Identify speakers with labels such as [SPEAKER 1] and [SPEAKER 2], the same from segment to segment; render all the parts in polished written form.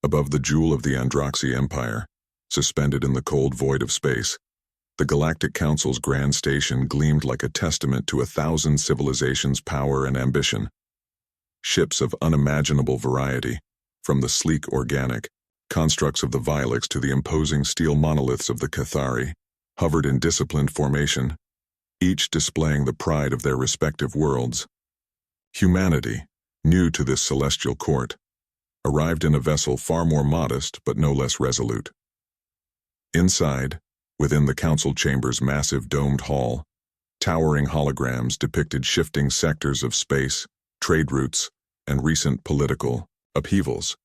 [SPEAKER 1] Above the jewel of the Androxy Empire, suspended in the cold void of space, the Galactic Council's grand station gleamed like a testament to 1,000 civilizations' power and ambition. Ships of unimaginable variety, from the sleek organic constructs of the Vilex to the imposing steel monoliths of the Cathari, hovered in disciplined formation, each displaying the pride of their respective worlds. Humanity, new to this celestial court, arrived in a vessel far more modest but no less resolute. Inside, within the council chamber's massive domed hall, towering holograms depicted shifting sectors of space, trade routes, and recent political upheavals.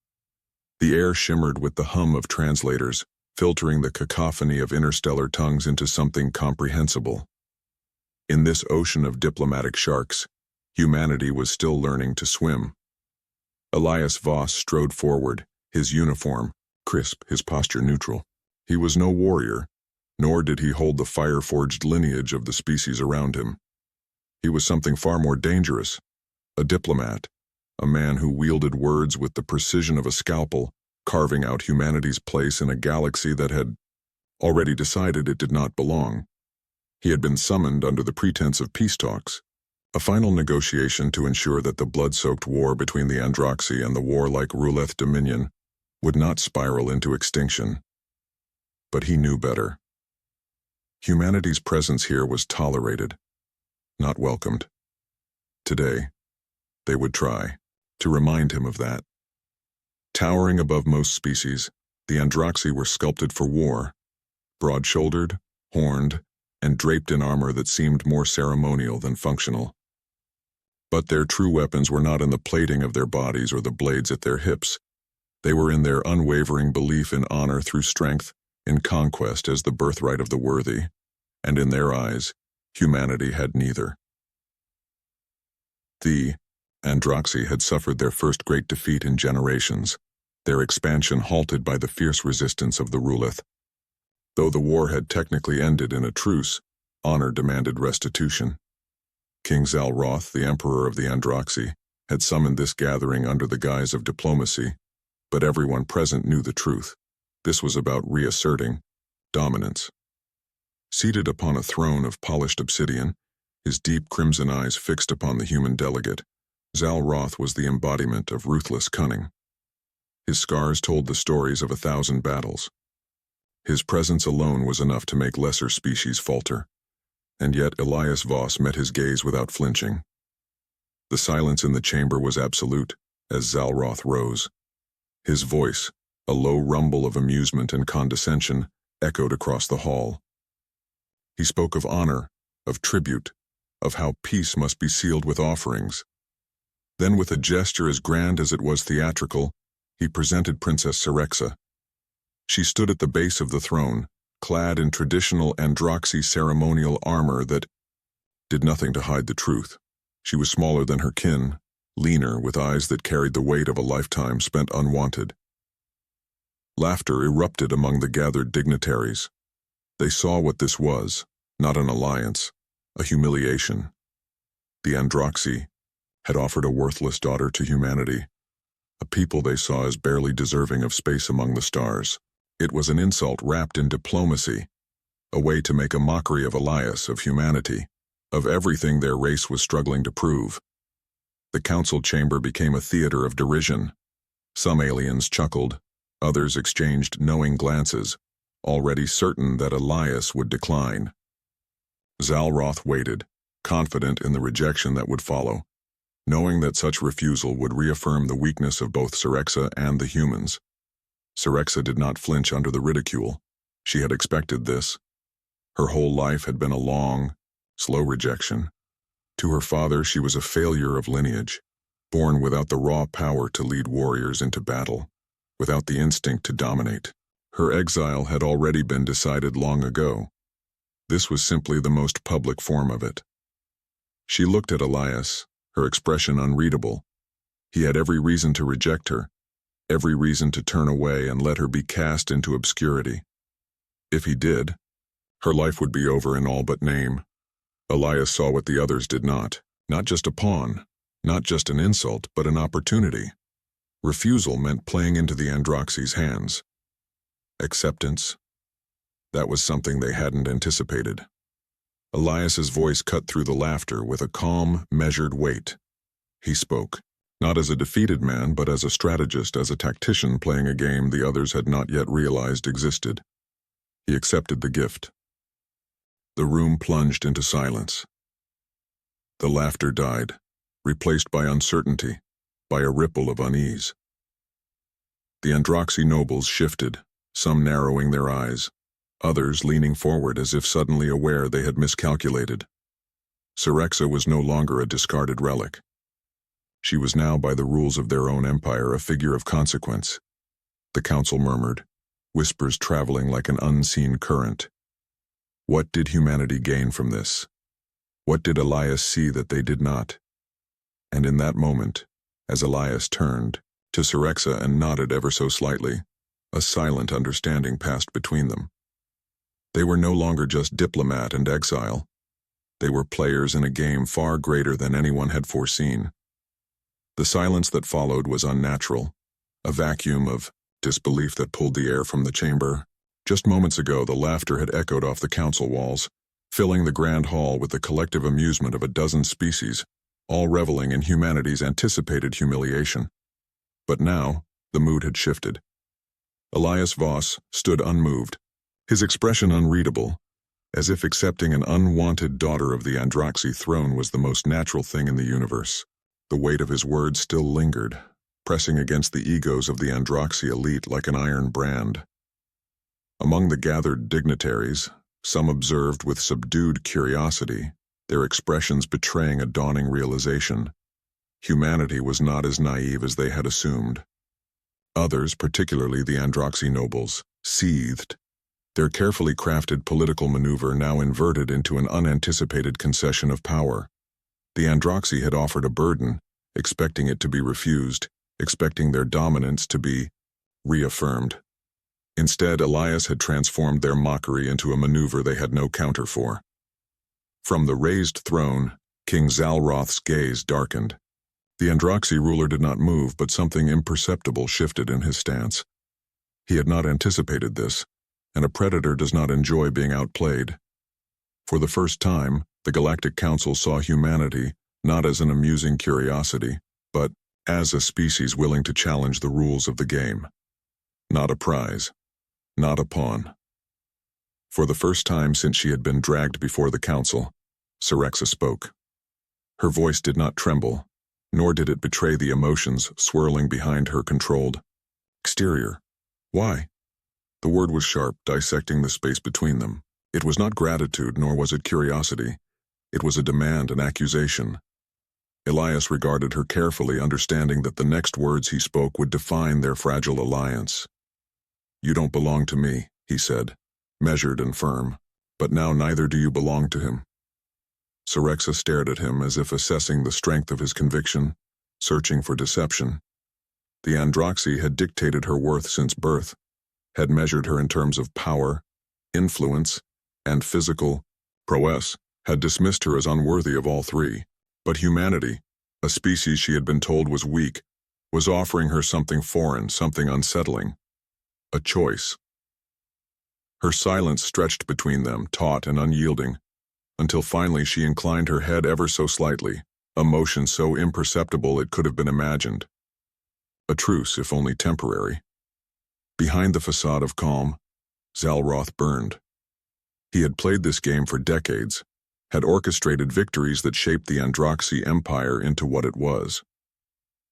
[SPEAKER 1] The air shimmered with the hum of translators, filtering the cacophony of interstellar tongues into something comprehensible. In this ocean of diplomatic sharks, humanity was still learning to swim. Elias Voss strode forward, his uniform crisp, his posture neutral. He was no warrior, nor did he hold the fire-forged lineage of the species around him. He was something far more dangerous, a diplomat, a man who wielded words with the precision of a scalpel, carving out humanity's place in a galaxy that had already decided it did not belong. He had been summoned under the pretense of peace talks, a final negotiation to ensure that the blood-soaked war between the Androxy and the warlike Ruleth Dominion would not spiral into extinction. But he knew better. Humanity's presence here was tolerated, not welcomed. Today, they would try to remind him of that. Towering above most species, the Androxy were sculpted for war, broad-shouldered, horned, and draped in armor that seemed more ceremonial than functional. But their true weapons were not in the plating of their bodies or the blades at their hips. They were in their unwavering belief in honor through strength, in conquest as the birthright of the worthy, and in their eyes, humanity had neither. The Androxy had suffered their first great defeat in generations, their expansion halted by the fierce resistance of the Ruleth. Though the war had technically ended in a truce, honor demanded restitution. King Zalroth, the Emperor of the Androxy, had summoned this gathering under the guise of diplomacy, but everyone present knew the truth. This was about reasserting dominance. Seated upon a throne of polished obsidian, his deep crimson eyes fixed upon the human delegate, Zalroth was the embodiment of ruthless cunning. His scars told the stories of 1,000 battles. His presence alone was enough to make lesser species falter. And yet Elias Voss met his gaze without flinching. The silence in the chamber was absolute, as Zalroth rose. His voice, a low rumble of amusement and condescension, echoed across the hall. He spoke of honor, of tribute, of how peace must be sealed with offerings. Then, with a gesture as grand as it was theatrical, he presented Princess Cerexa. She stood at the base of the throne, clad in traditional Androxy ceremonial armor that did nothing to hide the truth. She was smaller than her kin, leaner, with eyes that carried the weight of a lifetime spent unwanted. Laughter erupted among the gathered dignitaries. They saw what this was, not an alliance, a humiliation. The Androxy had offered a worthless daughter to humanity, a people they saw as barely deserving of space among the stars. It was an insult wrapped in diplomacy, a way to make a mockery of Elias, of humanity, of everything their race was struggling to prove. The council chamber became a theater of derision. Some aliens chuckled, others exchanged knowing glances, already certain that Elias would decline. Zalroth waited, confident in the rejection that would follow, knowing that such refusal would reaffirm the weakness of both Cerexa and the humans. Cerexa did not flinch under the ridicule. She had expected this. Her whole life had been a long, slow rejection. To her father, she was a failure of lineage, born without the raw power to lead warriors into battle, without the instinct to dominate. Her exile had already been decided long ago. This was simply the most public form of it. She looked at Elias, her expression unreadable. He had every reason to reject her, every reason to turn away and let her be cast into obscurity. If he did, her life would be over in all but name. Elias saw what the others did not just a pawn, not just an insult, but an opportunity. Refusal meant playing into the Androxy's hands. Acceptance? That was something they hadn't anticipated. Elias's voice cut through the laughter with a calm, measured weight. He spoke, not as a defeated man, but as a strategist, as a tactician playing a game the others had not yet realized existed. He accepted the gift. The room plunged into silence. The laughter died, replaced by uncertainty, by a ripple of unease. The Androxy nobles shifted, some narrowing their eyes, others leaning forward as if suddenly aware they had miscalculated. Syrexa was no longer a discarded relic. She was now, by the rules of their own empire, a figure of consequence. The council murmured, whispers traveling like an unseen current. What did humanity gain from this? What did Elias see that they did not? And in that moment, as Elias turned to Syrexa and nodded ever so slightly, a silent understanding passed between them. They were no longer just diplomat and exile. They were players in a game far greater than anyone had foreseen. The silence that followed was unnatural, a vacuum of disbelief that pulled the air from the chamber. Just moments ago, the laughter had echoed off the council walls, filling the grand hall with the collective amusement of a dozen species, all reveling in humanity's anticipated humiliation. But now, the mood had shifted. Elias Voss stood unmoved, his expression unreadable, as if accepting an unwanted daughter of the Androxy throne was the most natural thing in the universe. The weight of his words still lingered, pressing against the egos of the Androxy elite like an iron brand. Among the gathered dignitaries, some observed with subdued curiosity, their expressions betraying a dawning realization. Humanity was not as naive as they had assumed. Others, particularly the Androxy nobles, seethed, their carefully crafted political maneuver now inverted into an unanticipated concession of power. The Androxy had offered a burden, expecting it to be refused, expecting their dominance to be reaffirmed. Instead, Elias had transformed their mockery into a maneuver they had no counter for. From the raised throne, King Zalroth's gaze darkened. The Androxy ruler did not move, but something imperceptible shifted in his stance. He had not anticipated this, and a predator does not enjoy being outplayed. For the first time, the Galactic Council saw humanity not as an amusing curiosity, but as a species willing to challenge the rules of the game. Not a prize, not a pawn. For the first time since she had been dragged before the council, Syrexa spoke. Her voice did not tremble, nor did it betray the emotions swirling behind her controlled exterior. Why? The word was sharp, dissecting the space between them. It was not gratitude, nor was it curiosity. It was a demand, an accusation. Elias regarded her carefully, understanding that the next words he spoke would define their fragile alliance. You don't belong to me, he said, measured and firm, but now neither do you belong to him. Syrexa stared at him as if assessing the strength of his conviction, searching for deception. The Androxy had dictated her worth since birth, had measured her in terms of power, influence, and physical prowess, had dismissed her as unworthy of all three. But humanity, a species she had been told was weak, was offering her something foreign, something unsettling. A choice. Her silence stretched between them, taut and unyielding, until finally she inclined her head ever so slightly, a motion so imperceptible it could have been imagined. A truce, if only temporary. Behind the facade of calm, Zalroth burned. He had played this game for decades, had orchestrated victories that shaped the Androxy Empire into what it was.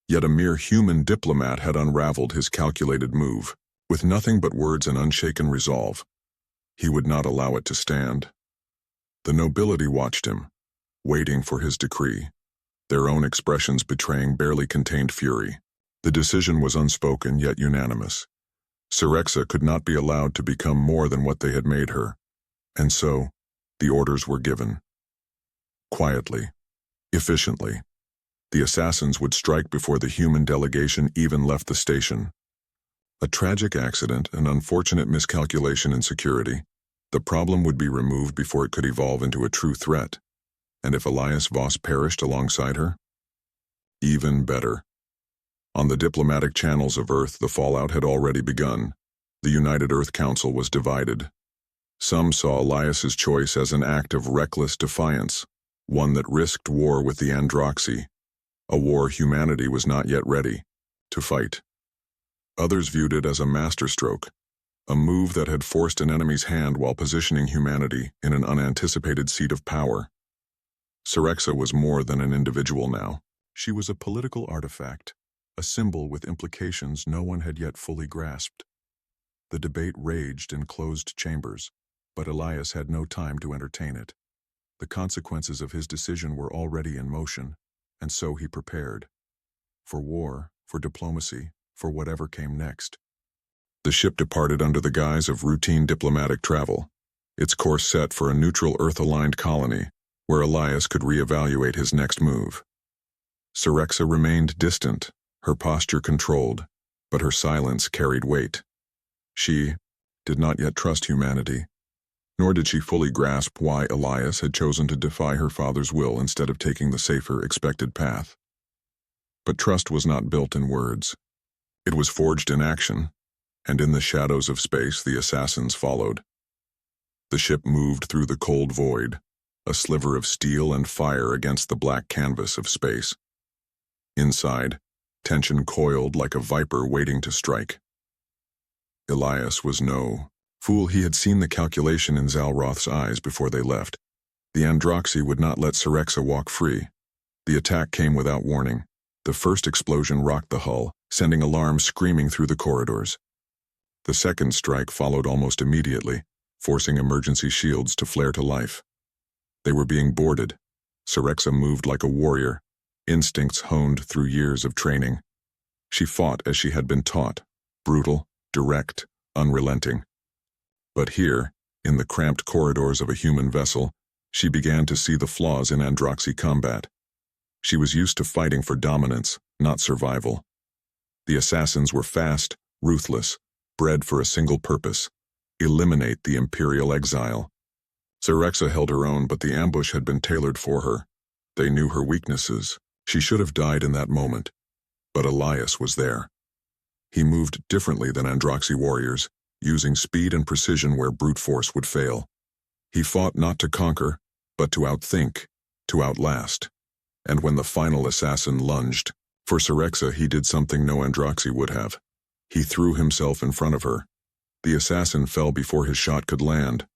[SPEAKER 1] Yet a mere human diplomat had unraveled his calculated move, with nothing but words and unshaken resolve. He would not allow it to stand. The nobility watched him, waiting for his decree, their own expressions betraying barely contained fury. The decision was unspoken yet unanimous. Syrexa could not be allowed to become more than what they had made her, and so the orders were given. Quietly, efficiently, the assassins would strike before the human delegation even left the station. A tragic accident, an unfortunate miscalculation in security. The problem would be removed before it could evolve into a true threat. And if Elias Voss perished alongside her? Even better. On the diplomatic channels of Earth, the fallout had already begun. The United Earth Council was divided. Some saw Elias's choice as an act of reckless defiance, one that risked war with the Androxy, a war humanity was not yet ready to fight. Others viewed it as a masterstroke, a move that had forced an enemy's hand while positioning humanity in an unanticipated seat of power. Sorexa was more than an individual now. She was a political artifact, a symbol with implications no one had yet fully grasped. The debate raged in closed chambers, but Elias had no time to entertain it. The consequences of his decision were already in motion, and so he prepared. For war, for diplomacy, for whatever came next. The ship departed under the guise of routine diplomatic travel, its course set for a neutral Earth-aligned colony, where Elias could reevaluate his next move. Sorexa remained distant, her posture controlled, but her silence carried weight. She did not yet trust humanity, nor did she fully grasp why Elias had chosen to defy her father's will instead of taking the safer, expected path. But trust was not built in words. It was forged in action, and in the shadows of space the assassins followed. The ship moved through the cold void, a sliver of steel and fire against the black canvas of space. Inside, tension coiled like a viper waiting to strike. Elias was no fool. He had seen the calculation in Zalroth's eyes before they left. The Androxy would not let Sorexa walk free. The attack came without warning. The first explosion rocked the hull, sending alarms screaming through the corridors. The second strike followed almost immediately, forcing emergency shields to flare to life. They were being boarded. Sorexa moved like a warrior, instincts honed through years of training. She fought as she had been taught, brutal, direct, unrelenting. But here, in the cramped corridors of a human vessel, she began to see the flaws in Androxy combat. She was used to fighting for dominance, not survival. The assassins were fast, ruthless, bred for a single purpose: eliminate the Imperial exile. Sorexa held her own, but the ambush had been tailored for her. They knew her weaknesses. She should have died in that moment. But Elias was there. He moved differently than Androxy warriors, using speed and precision where brute force would fail. He fought not to conquer, but to outthink, to outlast. And when the final assassin lunged, for Sorexa he did something no Androxy would have. He threw himself in front of her. The assassin fell before his shot could land.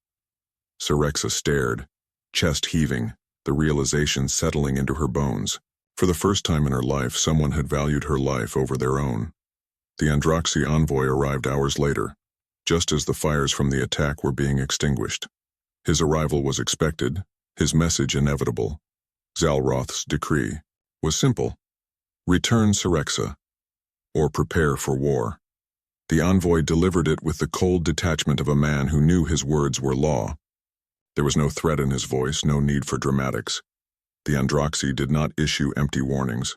[SPEAKER 1] Sorexa stared, chest heaving, the realization settling into her bones. For the first time in her life, someone had valued her life over their own. The Androxy envoy arrived hours later, just as the fires from the attack were being extinguished. His arrival was expected, his message inevitable. Zalroth's decree was simple: return Sorexa, or prepare for war. The envoy delivered it with the cold detachment of a man who knew his words were law. There was no threat in his voice, no need for dramatics. The Androxy did not issue empty warnings.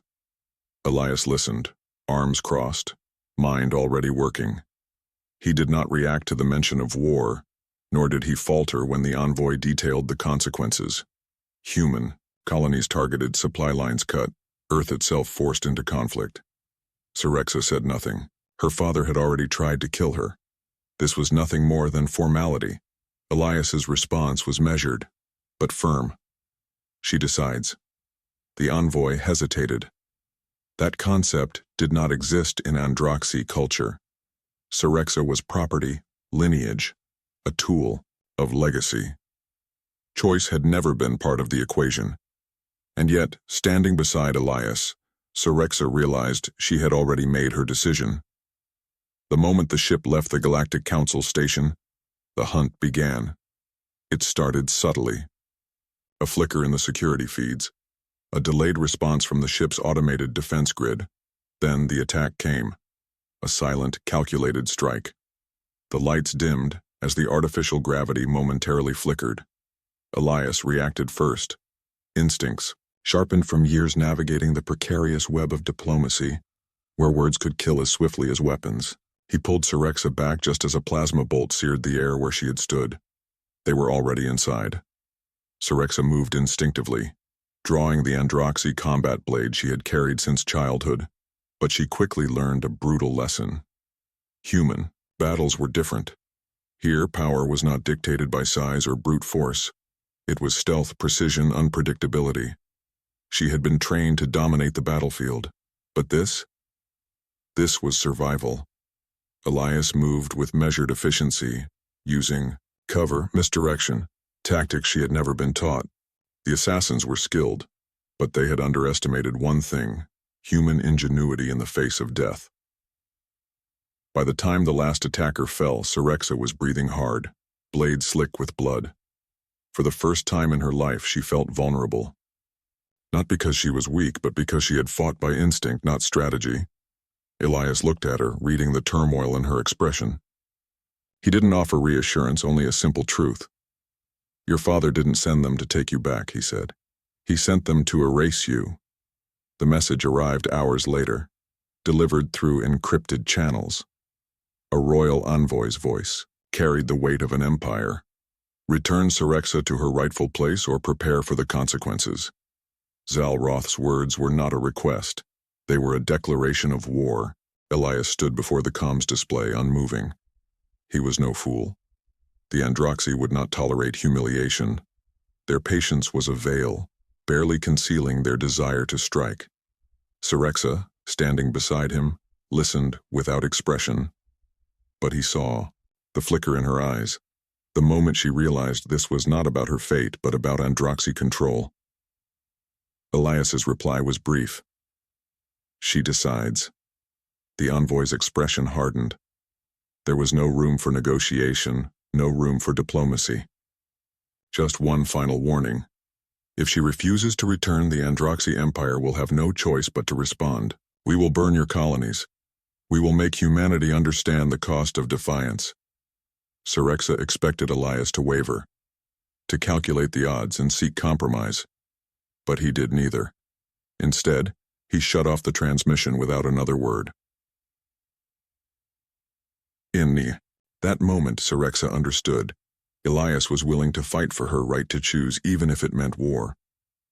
[SPEAKER 1] Elias listened, arms crossed, mind already working. He did not react to the mention of war, nor did he falter when the envoy detailed the consequences. Human, colonies targeted, supply lines cut, Earth itself forced into conflict. Sorexa said nothing. Her father had already tried to kill her. This was nothing more than formality. Elias's response was measured, but firm. She decides. The envoy hesitated. That concept did not exist in Androxy culture. Sorexa was property, lineage, a tool of legacy. Choice had never been part of the equation. And yet, standing beside Elias, Sorexa realized she had already made her decision. The moment the ship left the Galactic Council station, the hunt began. It started subtly. A flicker in the security feeds, a delayed response from the ship's automated defense grid. Then the attack came. A silent, calculated strike. The lights dimmed as the artificial gravity momentarily flickered. Elias reacted first. Instincts, sharpened from years navigating the precarious web of diplomacy, where words could kill as swiftly as weapons. He pulled Sorexa back just as a plasma bolt seared the air where she had stood. They were already inside. Sorexa moved instinctively, drawing the Androxy combat blade she had carried since childhood. But she quickly learned a brutal lesson. Human battles were different. Here, power was not dictated by size or brute force. It was stealth, precision, unpredictability. She had been trained to dominate the battlefield. But this was survival. Elias moved with measured efficiency, using cover, misdirection, tactics she had never been taught. The assassins were skilled, but they had underestimated one thing: human ingenuity in the face of death. By the time the last attacker fell, Sorexa was breathing hard, blade slick with blood. For the first time in her life, she felt vulnerable. Not because she was weak, but because she had fought by instinct, not strategy. Elias looked at her, reading the turmoil in her expression. He didn't offer reassurance, only a simple truth. "Your father didn't send them to take you back," he said. "He sent them to erase you." The message arrived hours later, delivered through encrypted channels. A royal envoy's voice carried the weight of an empire. Return Sorexa to her rightful place or prepare for the consequences. Zalroth's words were not a request. They were a declaration of war. Elias stood before the comms display, unmoving. He was no fool. The Androxy would not tolerate humiliation. Their patience was a veil, barely concealing their desire to strike. Sorexa, standing beside him, listened without expression. But he saw the flicker in her eyes, the moment she realized this was not about her fate, but about Androxy control. Elias's reply was brief. "She decides." The envoy's expression hardened. There was no room for negotiation, no room for diplomacy. Just one final warning. If she refuses to return, the Androxy Empire will have no choice but to respond. "We will burn your colonies. We will make humanity understand the cost of defiance." Sorexa expected Elias to waver, to calculate the odds and seek compromise. But he did neither. Instead, he shut off the transmission without another word. In that moment, Sorexa understood. Elias was willing to fight for her right to choose, even if it meant war.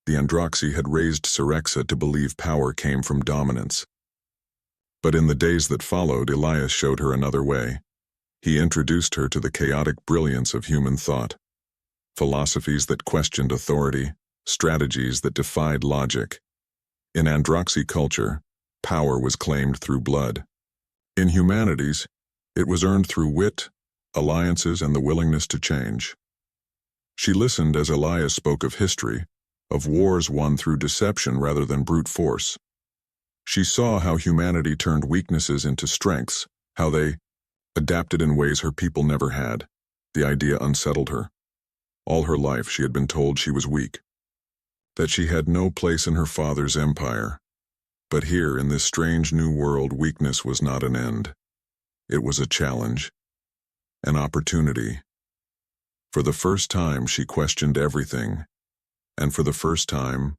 [SPEAKER 1] The Androxy had raised Sorexa to believe power came from dominance. But in the days that followed, Elias showed her another way. He introduced her to the chaotic brilliance of human thought. Philosophies that questioned authority, strategies that defied logic. In Androxy culture, power was claimed through blood. In humanities, it was earned through wit, alliances, and the willingness to change. She listened as Elias spoke of history, of wars won through deception rather than brute force. She saw how humanity turned weaknesses into strengths, how they adapted in ways her people never had. The idea unsettled her. All her life she had been told she was weak, that she had no place in her father's empire. But here, in this strange new world, weakness was not an end. It was a challenge, an opportunity. For the first time, she questioned everything, and for the first time,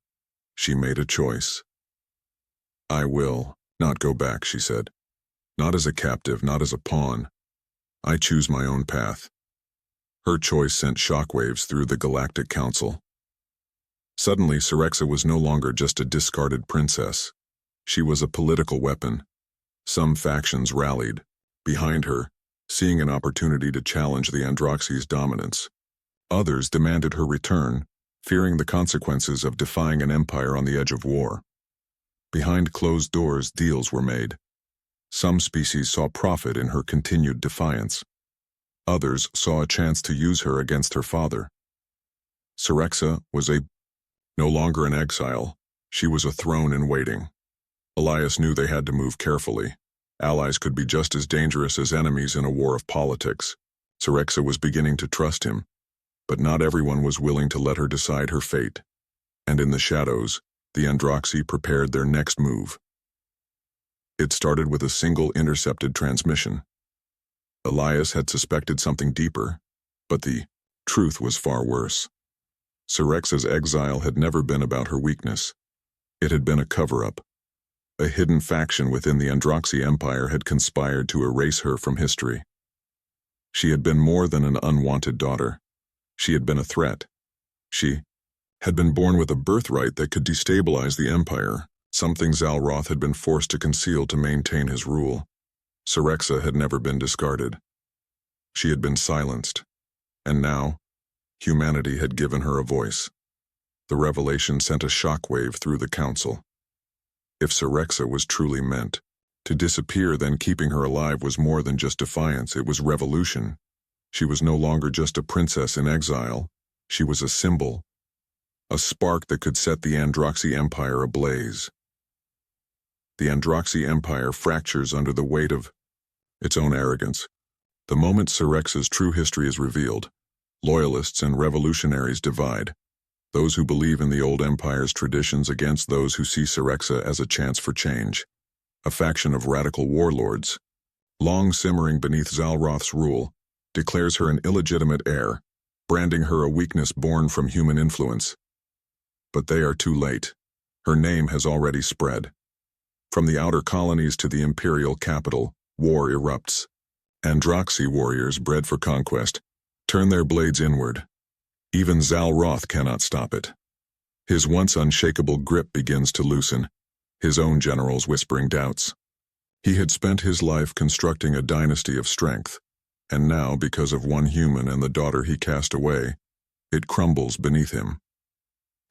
[SPEAKER 1] she made a choice. "I will not go back," she said. "Not as a captive, not as a pawn. I choose my own path." Her choice sent shockwaves through the Galactic Council. Suddenly, Sorexa was no longer just a discarded princess. She was a political weapon. Some factions rallied behind her, seeing an opportunity to challenge the Androxy's dominance. Others demanded her return, fearing the consequences of defying an empire on the edge of war. Behind closed doors, deals were made. Some species saw profit in her continued defiance. Others saw a chance to use her against her father. Sorexa was no longer an exile. She was a throne in waiting. Elias knew they had to move carefully. Allies could be just as dangerous as enemies in a war of politics. Sorexa was beginning to trust him, but not everyone was willing to let her decide her fate. And in the shadows, the Androxy prepared their next move. It started with a single intercepted transmission. Elias had suspected something deeper, but the truth was far worse. Sorexa's exile had never been about her weakness. It had been a cover-up. A hidden faction within the Androxy Empire had conspired to erase her from history. She had been more than an unwanted daughter. She had been a threat. She had been born with a birthright that could destabilize the Empire. something Zalroth had been forced to conceal to maintain his rule. Syrexa had never been discarded. She had been silenced, and now, humanity had given her a voice. The revelation sent a shockwave through the council. If Syrexa was truly meant to disappear, then keeping her alive was more than just defiance, it was revolution. She was no longer just a princess in exile. She was a symbol, a spark that could set the Androxy Empire ablaze. The Androxy Empire fractures under the weight of its own arrogance. The moment Syrexa's true history is revealed, loyalists and revolutionaries divide. Those who believe in the old empire's traditions against those who see Syrexa as a chance for change. A faction of radical warlords, long simmering beneath Zalroth's rule, declares her an illegitimate heir, branding her a weakness born from human influence. But they are too late. Her name has already spread. From the outer colonies to the imperial capital, war erupts. Androxy warriors bred for conquest turn their blades inward. Even Zalroth cannot stop it. His once unshakable grip begins to loosen, his own generals whispering doubts. He had spent his life constructing a dynasty of strength, and now, because of one human and the daughter he cast away, it crumbles beneath him.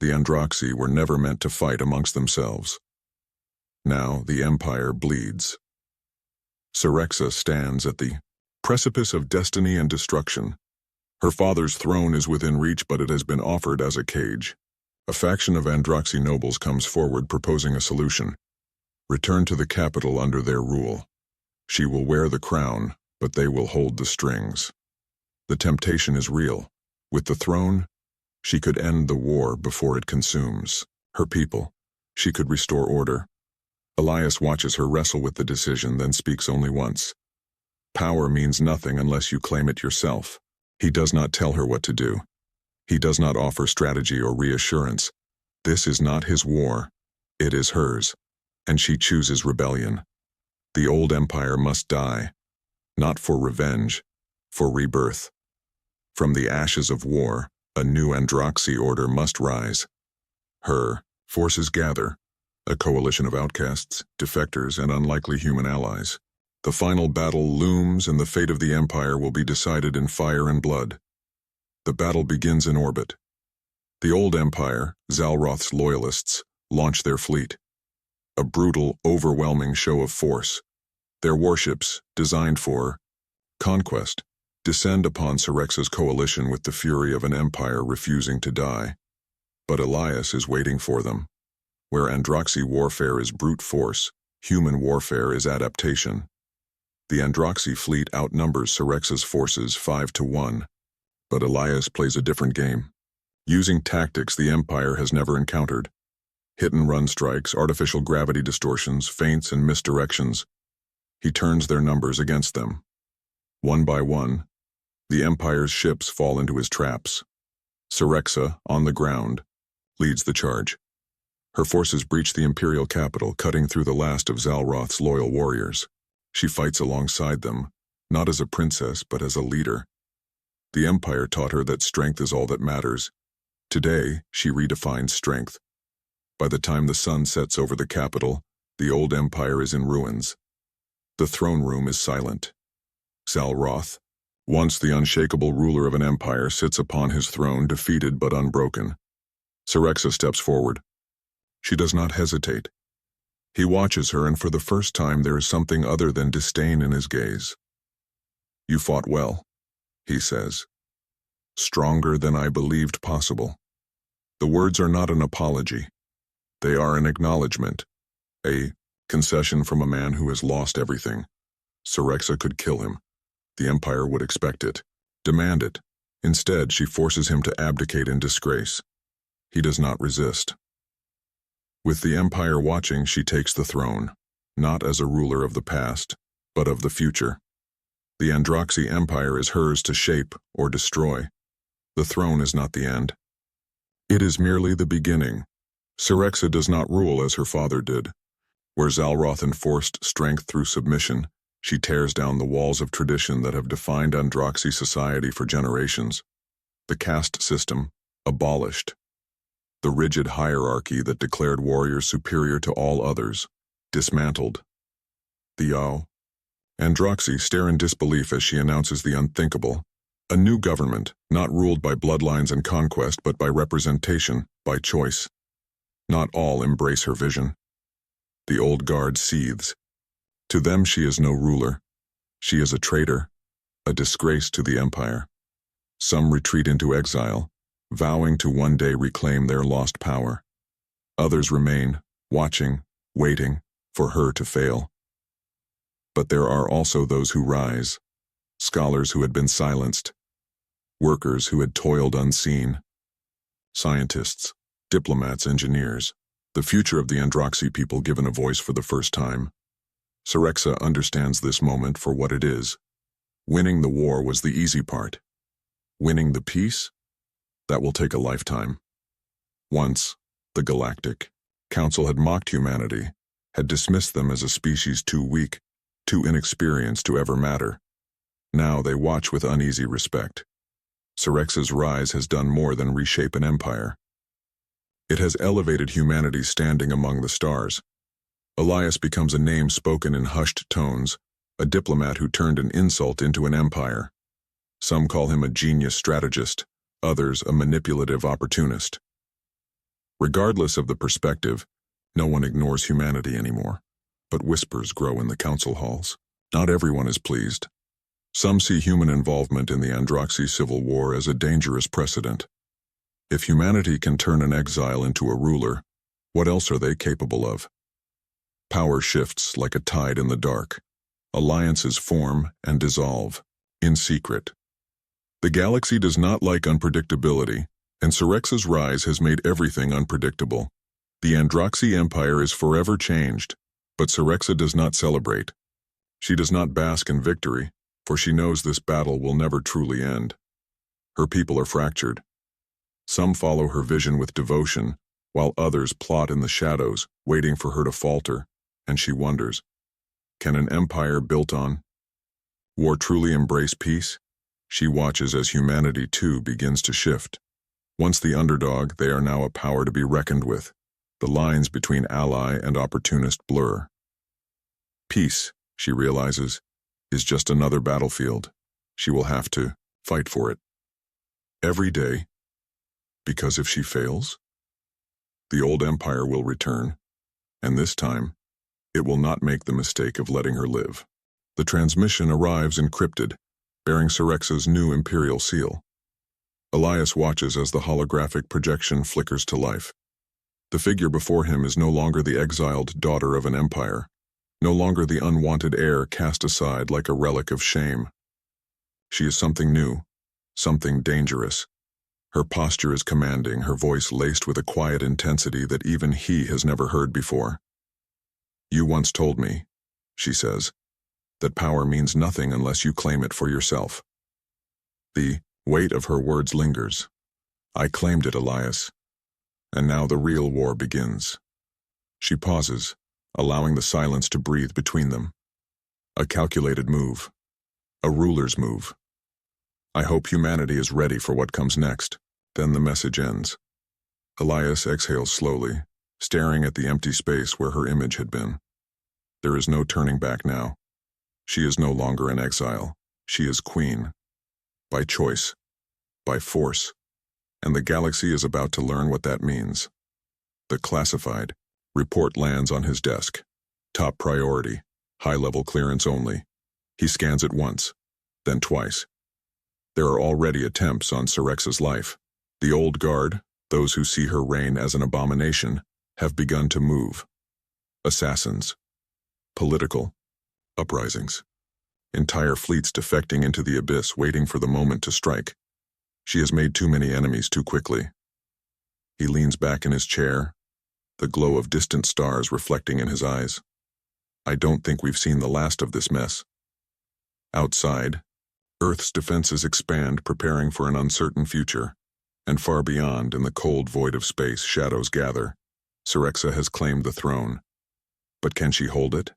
[SPEAKER 1] The Androxy were never meant to fight amongst themselves. Now the Empire bleeds. Syrexa stands at the precipice of destiny and destruction. Her father's throne is within reach, but it has been offered as a cage. A faction of Androxy nobles comes forward proposing a solution. Return to the capital under their rule. She will wear the crown, but they will hold the strings. The temptation is real. With the throne, she could end the war before it consumes her people. She could restore order. Elias watches her wrestle with the decision, then speaks only once. Power means nothing unless you claim it yourself. He does not tell her what to do. He does not offer strategy or reassurance. This is not his war. It is hers, and she chooses rebellion. The old empire must die, not for revenge, for rebirth. From the ashes of war, a new Androxy order must rise. Her forces gather, a coalition of outcasts, defectors, and unlikely human allies. The final battle looms, and the fate of the Empire will be decided in fire and blood. The battle begins in orbit. The old Empire, Zalroth's loyalists, launch their fleet. A brutal, overwhelming show of force. Their warships, designed for conquest, descend upon Syrexa's coalition with the fury of an empire refusing to die. But Elias is waiting for them. Where Androxy warfare is brute force, human warfare is adaptation. The Androxy fleet outnumbers Syrexa's forces 5-1, but Elias plays a different game. Using tactics the Empire has never encountered. Hit-and-run strikes, artificial gravity distortions, feints, and misdirections. He turns their numbers against them. One by one, the Empire's ships fall into his traps. Syrexa, on the ground, leads the charge. Her forces breach the imperial capital, cutting through the last of Zalroth's loyal warriors. She fights alongside them, not as a princess, but as a leader. The Empire taught her that strength is all that matters. Today, she redefines strength. By the time the sun sets over the capital, the old Empire is in ruins. The throne room is silent. Zalroth, once the unshakable ruler of an empire, sits upon his throne, defeated but unbroken. Syrexa steps forward. She does not hesitate. He watches her, and for the first time there is something other than disdain in his gaze. "You fought well," he says. "Stronger than I believed possible." The words are not an apology. They are an acknowledgement, a concession from a man who has lost everything. Syrexa could kill him. The Empire would expect it, demand it. Instead, she forces him to abdicate in disgrace. He does not resist. With the Empire watching, she takes the throne, not as a ruler of the past, but of the future. The Androxy Empire is hers to shape or destroy. The throne is not the end. It is merely the beginning. Syrexa does not rule as her father did. Where Zalroth enforced strength through submission, she tears down the walls of tradition that have defined Androxy society for generations. The caste system, abolished. The rigid hierarchy that declared warriors superior to all others, dismantled. The Androxy stare in disbelief as she announces the unthinkable. A new government, not ruled by bloodlines and conquest, but by representation, by choice. Not all embrace her vision. The old guard seethes. To them she is no ruler. She is a traitor, a disgrace to the empire. Some retreat into exile, vowing to one day reclaim their lost power. Others remain, watching, waiting, for her to fail. But there are also those who rise, scholars who had been silenced, workers who had toiled unseen, scientists, diplomats, engineers, the future of the Androxy people given a voice for the first time. Sorexa understands this moment for what it is. Winning the war was the easy part. Winning the peace? That will take a lifetime. Once, the Galactic Council had mocked humanity, had dismissed them as a species too weak, too inexperienced to ever matter. Now they watch with uneasy respect. Sorexa's rise has done more than reshape an empire. It has elevated humanity's standing among the stars. Elias becomes a name spoken in hushed tones, a diplomat who turned an insult into an empire. Some call him a genius strategist, others a manipulative opportunist. Regardless of the perspective, no one ignores humanity anymore, but whispers grow in the council halls. Not everyone is pleased. Some see human involvement in the Androxy civil war as a dangerous precedent. If humanity can turn an exile into a ruler, what else are they capable of? Power shifts like a tide in the dark. Alliances form and dissolve, in secret. The galaxy does not like unpredictability, and Sorexa's rise has made everything unpredictable. The Androxy Empire is forever changed, but Sorexa does not celebrate. She does not bask in victory, for she knows this battle will never truly end. Her people are fractured. Some follow her vision with devotion, while others plot in the shadows, waiting for her to falter, and she wonders, can an empire built on war truly embrace peace? She watches as humanity too begins to shift. Once the underdog, they are now a power to be reckoned with. The lines between ally and opportunist blur. Peace, she realizes, is just another battlefield. She will have to fight for it. Every day, because if she fails, the old empire will return, and this time, it will not make the mistake of letting her live. The transmission arrives encrypted, bearing Sorexa's new imperial seal. Elias watches as the holographic projection flickers to life. The figure before him is no longer the exiled daughter of an empire, no longer the unwanted heir cast aside like a relic of shame. She is something new, something dangerous. Her posture is commanding, her voice laced with a quiet intensity that even he has never heard before. You once told me, she says, that power means nothing unless you claim it for yourself. The weight of her words lingers. I claimed it, Elias. And now the real war begins. She pauses, allowing the silence to breathe between them. A calculated move. A ruler's move. I hope humanity is ready for what comes next. Then the message ends. Elias exhales slowly, staring at the empty space where her image had been. There is no turning back now. She is no longer in exile. She is queen. By choice. By force. And the galaxy is about to learn what that means. The classified report lands on his desk. Top priority. High-level clearance only. He scans it once, then twice. There are already attempts on Sorexa's life. The old guard, those who see her reign as an abomination, have begun to move. Assassins. Political. Uprisings. Entire fleets defecting into the abyss, waiting for the moment to strike. She has made too many enemies too quickly. He leans back in his chair, the glow of distant stars reflecting in his eyes. I don't think we've seen the last of this mess. Outside, Earth's defenses expand, preparing for an uncertain future. And far beyond, in the cold void of space, shadows gather. Sorexa has claimed the throne. But can she hold it?